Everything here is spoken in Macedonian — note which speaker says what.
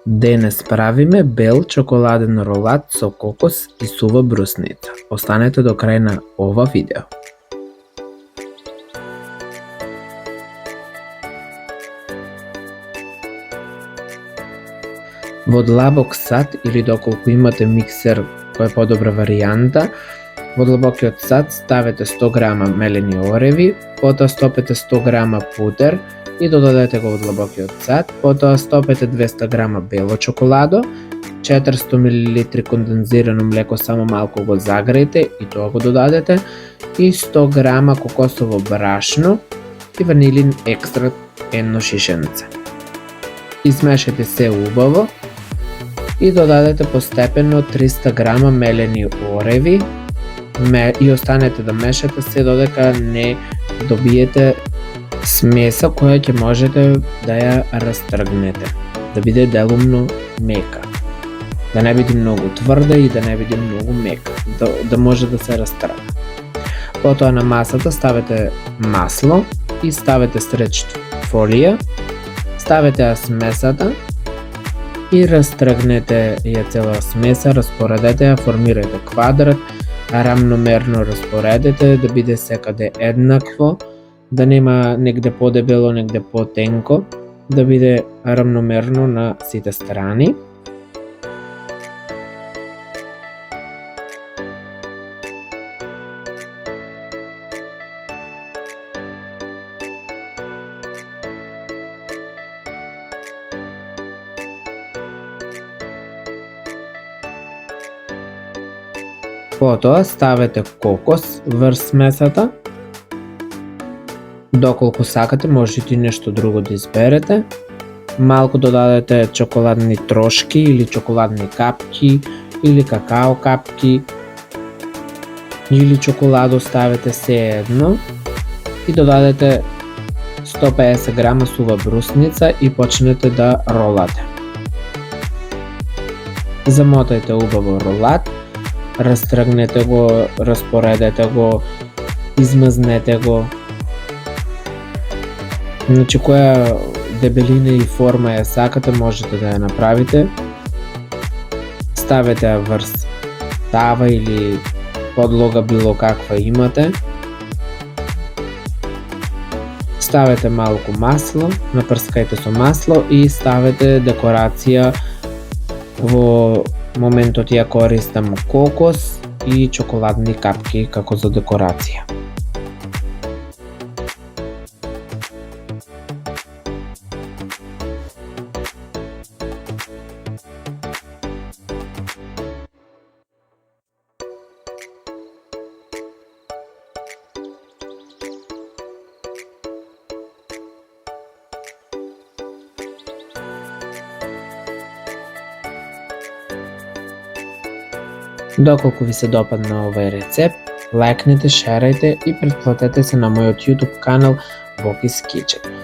Speaker 1: Денес правиме бел чоколаден ролат со кокос и сува брусница. Останете до крај на ова видео. Во длабок сад или доколку имате миксер кој е подобра варијанта, во длабокиот сад ставете 100 грама мелени ореви, потоа стопете 100 грама пудер и додадете го во длабокиот сад, потоа стопете 200 грама бело чоколадо, 400 мл кондензирано млеко само малку го загреете и тоа го додадете и 100 грама кокосово брашно и ванилин екстракт едно шишенце. Измешате се убаво и додадете постепено 300 грама мелени ореви и останете да мешате се додека не добиете смеса која ќе можете да ја растргнете, да биде делумно мека. Да не биде многу тврда и да не биде многу мека, да може да се растргне. Потоа на масата ставете масло и ставете стреч фолија, ставете ја смесата и растргнете ја цела смеса, распоредете ја, формирајте квадрат, рамномерно распоредете да биде секаде еднакво, да нема негде подебело, негде потенко, да биде рамномерно на сите страни. Потоа ставете кокос врз смесата. Доколку сакате, можете и нешто друго да изберете. Малку додадете чоколадни трошки или чоколадни капки или какао капки или чоколадо ставете се едно и додадете 150 грама сува брусница и почнете да ролате. Замотајте убаво ролат, растргнете го, распоредете го, измазнете го. Значи, која дебелина и форма ја сакате, можете да ја направите. Ставете ја врз тава или подлога било каква имате. Ставете малку масло, напрскајте со масло и ставете декорација. Во моментот ја користам кокос и чоколадни капки како за декорација. Доколку ви се допадна овој рецепт, лајкнете, шерајте и претплатете се на мојот YouTube канал Bokis Kitchen.